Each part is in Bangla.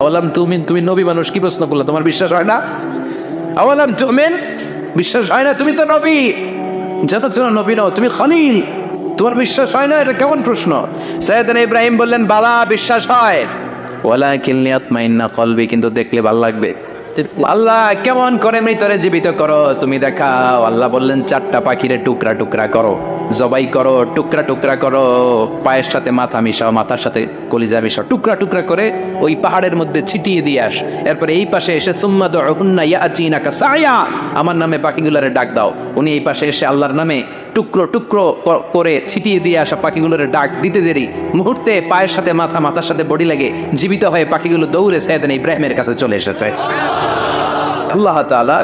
আওয়ালাম তুমিন, তুমি নবী মানুষ, কি প্রশ্ন করলে? তোমার বিশ্বাস হয় না? আওয়ালাম তুমিন, বিশ্বাস হয় না? তুমি তো নবী, জানো নবী নও, তুমি খলিল, তোমার বিশ্বাস হয় না? এটা কেমন প্রশ্ন? সাইয়েদনা ইব্রাহিম বললেন, বালা, বিশ্বাস হয়, ওয়ালাকিন লিয়াতমাইন্না কলবি, কিন্তু দেখলে ভালো লাগবে। আল্লাহ কেমন করে মৃতরে জীবিত করো তুমি দেখাও। আল্লাহ বললেন, 4টা পাখিরে টুকরা টুকরা করো, জবাই করো, টুকরা টুকরা করো, পায়ের সাথে মাথা মিশাও, মাথার সাথে কলিজা মিশাও, টুকরা টুকরা করে ওই পাহাড়ের মধ্যে ছিটিয়ে দিয়ে আস। এরপরে এই পাশে এসে সুম্মা দুউহুন্না ইয়াতিনাকা সায়া, আমার নামে পাখিগুলোরে ডাক দাও। উনি এই পাশে এসে আল্লাহর নামে টুকরো টুকরো করে ছিটিয়ে দিয়ে আসা পাখিগুলোর ডাক দিতে দেরি মুহূর্তে পায়ের সাথে মাথা, মাথার সাথে বডি লাগে জীবিত হয়ে পাখিগুলো দৌড়ে সাইয়েদনা ইব্রাহিমের কাছে চলে এসেছে। আল্লাহ তাআলা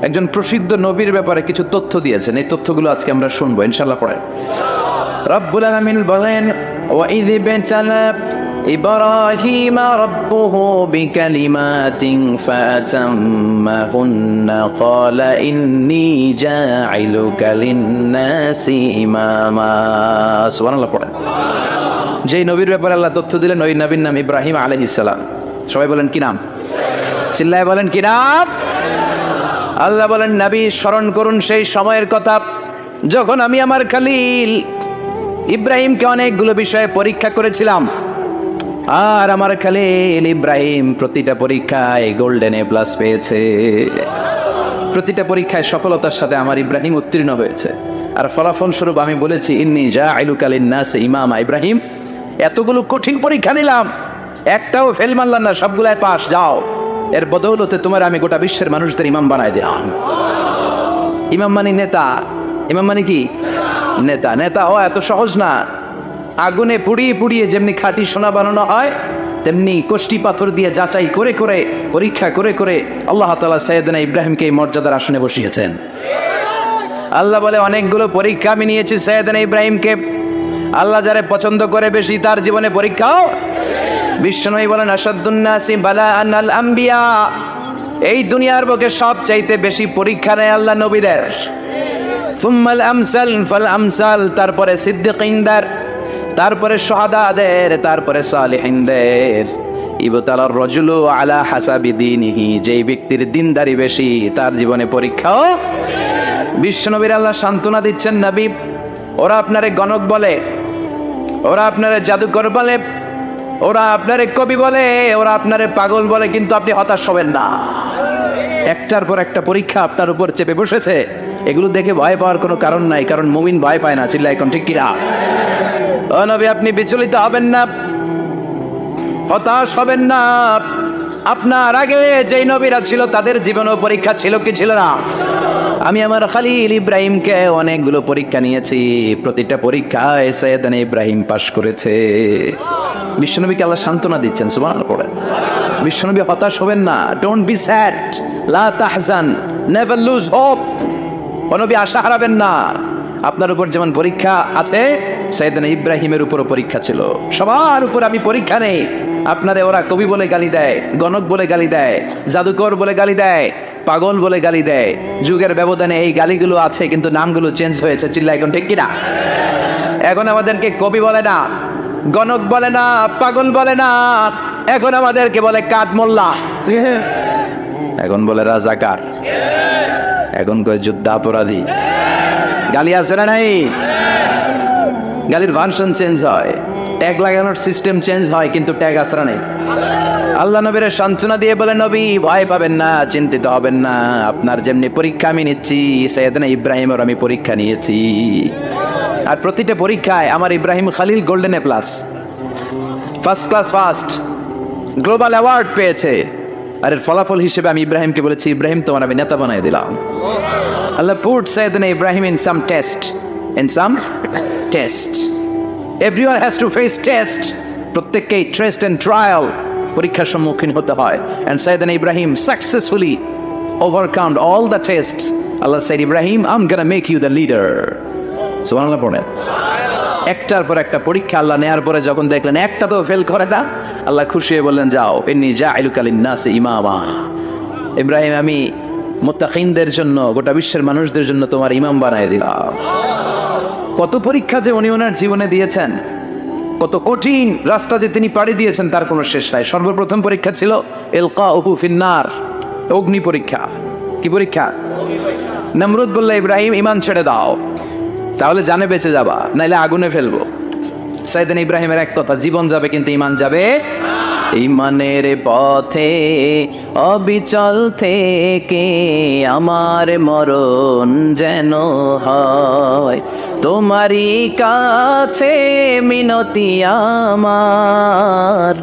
একজন প্রসিদ্ধ নবীর ব্যাপারে কিছু তথ্য দিয়েছেন, এই তথ্যগুলো আজকে আমরা শুনবো ইনশাআল্লাহ। পড়েন। রব্বুল আলামিন বলেন, ওয়াইয ইবতালা ইব্রাহিমা রাব্বুহু বিকালিমাতিন ফাতাম্মাহুন্না ক্বালা ইন্নী জাইলুকা লিন-নাসি ইমামা। সুবহানাল্লাহ। পড়েন। যেই নবীর ব্যাপারে আল্লাহ তথ্য দিলেন, ওই নবীর নাম ইব্রাহিম আলাইহিস সালাম। সবাই বলেন কি নাম? চিল্লায় বলেন কি নাম? আল্লাহ বলেন, নবী স্মরণ করুন সেই সময়ের কথা যখন আমি আমার খলিল ইব্রাহিমকে অনেকগুলো বিষয়ে পরীক্ষা করেছিলাম, আর আমার খলিল ইব্রাহিম প্রতিটা পরীক্ষায় গোল্ডেন এ প্লাস পেয়েছে। প্রতিটা পরীক্ষায় সফলতার সাথে আমার ইব্রাহিম উত্তীর্ণ হয়েছে। আর ফলাফল স্বরূপ আমি বলেছি, ইন্নী জাইলুকা লিন-নাসি ইমামা। ইব্রাহিম, এতগুলো কঠিন পরীক্ষা নিলাম, একটাও ফেল মারলাম না, সবগুলায় পাস, যাও। এর বদৌলতে তোমার আমি গোটা বিশ্বের মানুষদের ইমাম বানায় দিলাম। ইমাম মানে নেতা। ইমাম মানে কি? নেতা। নেতা হওয়া এত সহজ না। আগুনে পুড়িয়ে পুড়িয়ে যেমনি খাঁটি সোনা বানানো হয়, তেমনি কষ্টি পাথর দিয়ে যাচাই করে করে, পরীক্ষা করে করে আল্লাহ তাআলা সাইয়েদনা ইব্রাহিমকে এই মর্যাদার আসনে বসিয়েছেন। আল্লাহ বলে, অনেকগুলো পরীক্ষা আমি নিয়েছি সাইয়েদনা ইব্রাহিমকে। আল্লাহ যারে পছন্দ করে বেশি, তার জীবনে পরীক্ষাও। বিশ্বনবী বলেন, আশাদ্দুন নাসি বালাআন আল আম্বিয়া। এই দুনিয়ার বুকে সবচাইতে বেশি পরীক্ষা নেয় আল্লাহ নবীদের। সুম্মাল আমসাল ফাল আমসাল, তারপরে সিদ্দিকিনদের, তারপরে শুহাদাদের, তারপরে সালিহিনদের। ইবতালার রাজুলু আলা হাসাবি দীনিহি, যেই ব্যক্তির দিনদারি বেশি তার জীবনে পরীক্ষাও। বিশ্বনবীর আল্লাহ সান্ত্বনা দিচ্ছেন, নবী, ওরা আপনারে গণক বলে, ওরা আপনারে জাদুকর বলে, ওরা আপনারে কবি বলে, ওরা আপনারে পাগল বলে, কিন্তু আপনি হতাশ হবেন না। একটার পর একটা পরীক্ষা আপনার উপর চেপে বসেছে, এগুলো দেখে ভয় পাওয়ার কোনো কারণ নাই, কারণ মুমিন ভয় পায় না। চিল্লায় এখন ঠিক কিনা? ও নবী, আপনি বিচলিত হবেন না, হতাশ হবেন না। আপনার আগে যেই নবীরা ছিল তাদের জীবনেও পরীক্ষা ছিল কি ছিল না? আমি আমার খলিল ইব্রাহিমকে অনেকগুলো পরীক্ষা নিয়েছি, প্রতিটা পরীক্ষায় সাইয়েদনা ইব্রাহিম পাশ করেছে। বিশ্বনবীকে আল্লাহ সান্ত্বনা দিচ্ছেন। সুবহানাল্লাহ। পড়েন। বিশ্বনবী হতাশ হবেন না। ডোন্ট বি স্যাড, লা তাহজান, নেভার লুজ হোপ। ও নবী, আশা হারাবেন না। আপনার উপর যেমন পরীক্ষা আছে, সাইয়েদনা ইব্রাহিমের উপরও পরীক্ষা ছিল। সবার উপর আমি পরীক্ষা নেই। আপনারে ওরা কবি বলে গালি দেয়, গণক বলে গালি দেয়, জাদুকর বলে গালি দেয়, পাগল বলে গালি দেয়। যুগের ব্যবধানে এই গালিগুলো আছে, কিন্তু নামগুলো চেঞ্জ হয়েছে। চিল্লা এখন ঠিক কিনা? এখন আমাদেরকে কবি বলে না, গণক বলে না, পাগল বলে না, এখন আমাদেরকে বলে কাঠ মোল্লা, এখন বলে রাজাকার, এখন কয় যুদ্ধাপরাধী। গালি আছে না নাই? গালির ভার্সন চেঞ্জ হয়, ট্যাগ লাগানোর সিস্টেম চেঞ্জ হয়, কিন্তু ট্যাগ আসরা নেই। আল্লাহ নবীর সান্ত্বনা দিয়ে বলে, নবী ভয় পাবেন না, চিন্তিত হবেন না। আপনার যেমনি পরীক্ষা আমি নিচ্ছি, সাইয়েদনা ইব্রাহিমের আমি পরীক্ষা নিয়েছি। আর প্রতিটা পরীক্ষায় আমার Ibrahim Khalil golden A plus, first class first, global award পেয়েছে। আর এর ফলাফল হিসেবে আমি ইব্রাহিমকে বলেছি, ইব্রাহিম তোমার আমি নেতা বানিয়ে দিলাম। আল্লাহ put সাইয়েদনা Ibrahim in some test, in some test. Everyone has to face test. প্রত্যেককেই টেস্ট এন্ড ট্রায়াল, পরীক্ষার সম্মুখীন হতে হয়। And সাইয়েদনা Ibrahim successfully overcome all the tests. Allah said, Ibrahim, I'm gonna make you the leader. সুবহানাল্লাহ। পড়েন। একটার পর একটা পরীক্ষা আল্লাহ নেয়ার পরে যখন দেখলেন একটা তো ফেল করে না, আল্লাহ খুশি হয়ে বললেন, যাও, ইন্নী জাইলুকা লিন-নাসি ইমামা। ইব্রাহিম, আমি মুত্তাকিনদের জন্য, গোটা বিশ্বের মানুষদের জন্য তোমার ইমাম বানায় দিলাম। কত পরীক্ষা যে উনি ওনার জীবনে দিয়েছেন, কত কঠিন রাস্তা যে তিনি পাড়ি দিয়েছেন তার কোনো শেষ নাই। সর্বপ্রথম পরীক্ষা ছিল ইলকাউহু ফিন্নার, অগ্নি পরীক্ষা। কি পরীক্ষা? নমরুদ বলল, ইব্রাহিম ঈমান ছেড়ে দাও, তাহলে জানে বেঁচে যাবা, নাইলে আগুনে ফেলবো। সাইয়েদনা ইব্রাহিমের এক কথা, জীবন যাবে কিন্তু ঈমান যাবে। ঈমানের পথে অবিচল থেকে আমার মরণ যেন হয়, তোমারই কাছে মিনতি আমার,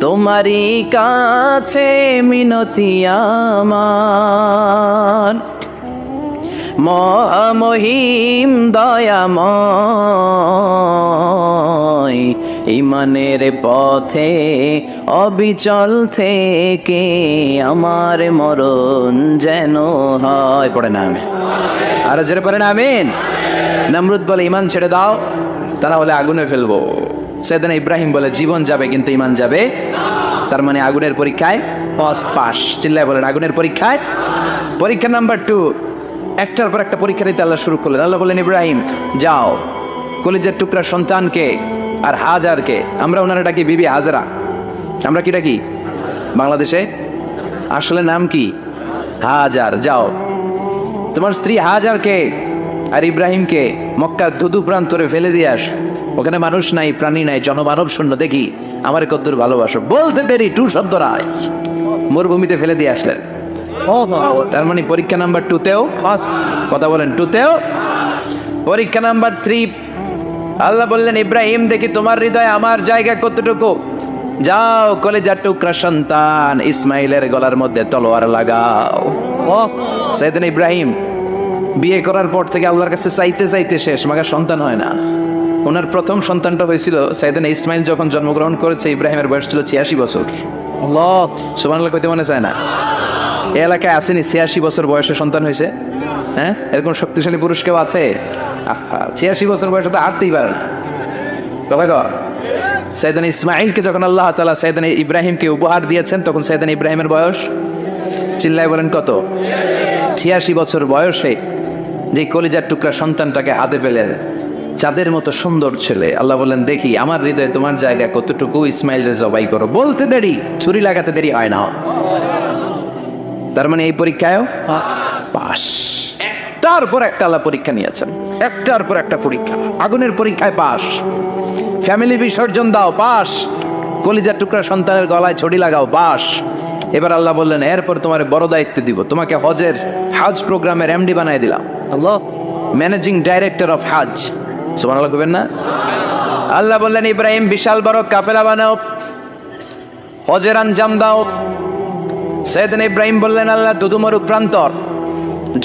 তোমারই কাছে মিনতি আমার। মহিম দয়াময়, ঈমানের পথে অবিচল থেকে আমার মরণ যেন হয়। পড়ে না আমিন? আরো জোরে পড়ে না আমিন? নমরুদ বলে, ঈমান ছেড়ে দাও, তা না হলে আগুনে ফেলবো। সাইয়েদনা ইব্রাহিম বলে, জীবন যাবে কিন্তু ঈমান যাবে। তার মানে আগুনের পরীক্ষায় পাস। চিল্লায় বলেন, আগুনের পরীক্ষায়। পরীক্ষা নাম্বার 2, একটার পর একটা পরীক্ষা দিতে আল্লাহ শুরু করলেন। আল্লাহ বললেন, ইব্রাহিম যাও, কলিজার টুকরা সন্তানকে আর হাজারকে, আমরা ওনারা ডাকি বিবি হাজরা, আমরা কি ডাকি বাংলাদেশে? আসলে নাম কি? হাজার। যাও, তোমার স্ত্রী হাজারকে আর ইব্রাহিমকে মক্কার ধুধু প্রান্তরে ফেলে দিয়ে আস। ওখানে মানুষ নাই, প্রাণী নাই, জনমানব শূন্য, দেখি আমার কদ্দুর ভালোবাসো। বলতে দেরি, টু শব্দ নাই, মরুভূমিতে ফেলে দিয়ে আসলেন। তার মানে পরীক্ষা নাম্বার 2তেও কথা বলেন, 2তেও। পরীক্ষা নাম্বার 3, আল্লাহ বললেন, ইব্রাহিম দেখি তোমার হৃদয়ে আমার জায়গা কতটুকু, যাও কলিজার টুকরা সন্তান ইসমাইলের গলার মধ্যে তলোয়ার লাগাও। সাইয়েদনা ইব্রাহিম বিয়ে করার পর থেকে আল্লাহর কাছে চাইতে চাইতে শেষ, মাগা সন্তান হয় না। ওনার প্রথম সন্তানটা হয়েছিল সাইয়েদনা ইসমাইল যখন জন্মগ্রহণ করেছে, ইব্রাহিমের বয়স ছিল 86 বছর। আল্লাহ সুবহানাল্লাহ কইতে মনে চায় না? এই এলাকায় আসেনি 86 বছর বয়সে সন্তান হয়েছে? হ্যাঁ, এরকম শক্তিশালী পুরুষ কেউ আছে? 86 বছর বয়সে তো হাঁটতেই পারে না। কথা কও। সাইয়েদনা ইসমাইলকে যখন আল্লাহ তাআলা সাইয়েদনা ইব্রাহিমকে উপহার দিয়েছেন, তখন সাইয়েদনা ইব্রাহিমের বয়স, চিল্লায় বলেন কত? 86 বছর বয়সে যে কলিজার টুকরা সন্তানটাকে হাতে পেলেন, চাঁদের মতো সুন্দর ছেলে। আল্লাহ বলেন, দেখি আমার হৃদয়ে তোমার জায়গা কতটুকু, ইসমাইলরে জবাই করো। বলতে দেরি, ছুরি লাগাতে দেরি হয় না। তার মানে এই পরীক্ষায়ও পাস। একটার পর একটা আল্লাহ পরীক্ষা নিয়েছেন, একটার পর একটা পরীক্ষা। আগুনের পরীক্ষায় পাস, ফ্যামিলি বিসর্জন দাও, পাস। কলিজার টুকরা সন্তানের গলায় ছড়ি লাগাও, পাস। এবার আল্লাহ বললেন, এরপর তোমার বড় দায়িত্ব দিব, তোমাকে হজ প্রোগ্রামের এমডি বানাই দিলাম। আল্লাহ, ম্যানেজিং ডাইরেক্টর অফ হজ। সুবহানাল্লাহ কইবেন না? আল্লাহ বললেন, ইব্রাহিম বিশাল বড় কাফেলা বানাও, হজের আঞ্জাম দাও। সাইয়েদনা ইব্রাহিম বললেন, আল্লাহ দুদুমরু প্রান্তর,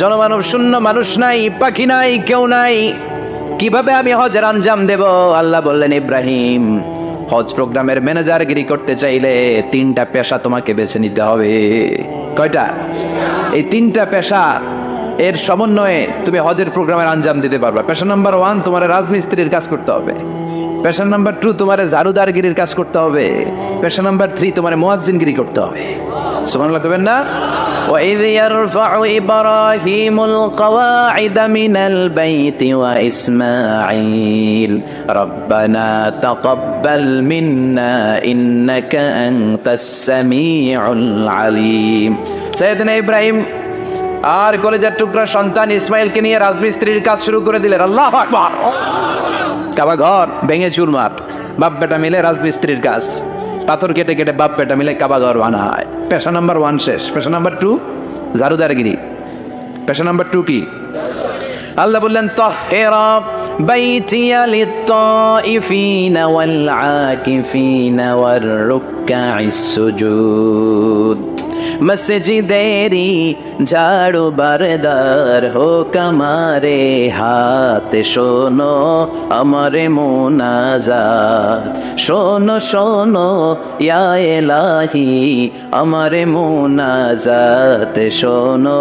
জনমানব শূন্য, মানুষ নাই, পাখি নাই, কেউ নাই, কিভাবে আমি হজের আঞ্জাম দেব? আল্লাহ বললেন, ইব্রাহিম হজ প্রোগ্রামের ম্যানেজারগিরি করতে চাইলে 3টা পেশা তোমাকে বেছে নিতে হবে। কয়টা? এই 3টা পেশা এর সমন্বয়ে তুমি হজের প্রোগ্রামের আঞ্জাম দিতে পারবে। পেশা নাম্বার 1, তোমার রাজমিস্ত্রির কাজ করতে হবে। পেশা নাম্বার 2, তোমার ঝাড়ুদারগিরির কাজ করতে হবে। পেশা নাম্বার 3, তোমার মুয়াজ্জিনগিরি করতে হবে। সুবহানাল্লাহ কইবেন না? وَإِذْ يَرْفَعُ إِبْرَاهِيمُ الْقَوَاعِدَ مِنَ الْبَيْتِ وَإِسْمَاعِيلُ رَبَّنَا تَقَبَّلْ مِنَّا إِنَّكَ أَنْتَ السَّمِيعُ الْعَلِيمُ। সাইয়েদনা ইব্রাহিম আর কলিজার টুকরা সন্তান ইসমাইলকে নিয়ে রাজমিস্ত্রির কাজ শুরু করে দিলেন। আল্লাহু আকবার। কাবা ঘর ভেঙে চুরমার, বাপ বেটা মিলে রাজমিস্ত্রির কাজ, পাথর কেটে কেটে বাপ বেটা মিলে কাবা ঘর বানায়। পেশা নাম্বার 1 শেষ। পেশা নাম্বার 2 ঝাড়ুদারগিরি। পেশা নাম্বার 2 কি? আল্লাহ বললেন, তাহহিরা বাইতিয়া লিত-তাইফিনা ওয়াল আকিফিনা ওয়ার রুকআইস সুজুদ। মসজিদেরি ঝাড়ু বারদার হোক আমারে হাত, শোনো আমারে মুনাজাত, শোনো শোনো ইয়া ইলাহি আমারে মুনাজাত, শোনো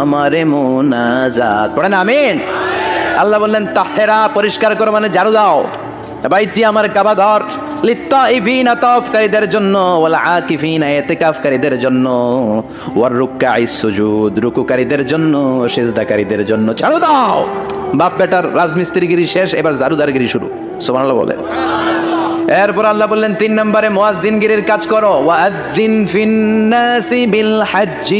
আমারে মুনাজাত। পড়েন আমিন। আল্লাহ বললেন, তাহহিরা পরিষ্কার করো, মানে ঝাড়ু দাও, বাইতি আমার কাবা ঘর, লিত-তাইফিনা তাওয়াফকারীদের জন্য, ওয়াল আকিফিনা ইতিকাফকারীদের জন্য, ওয়ার রুকআইস সুজুদ রুকুকারীদের জন্য, সিজদাকারীদের জন্য। ঝাড়ু দাও। বাপ বেটার রাজমিস্ত্রিগিরি শেষ, এবার ঝাড়ুদারগিরি শুরু। সুবহানাল্লাহ বলেন। এরপর আল্লাহ বললেন 3 নম্বরে মুয়াজ্জিনগিরির কাজ করো, ওয়াআযযিন ফিন নাসি বিল হজ্জি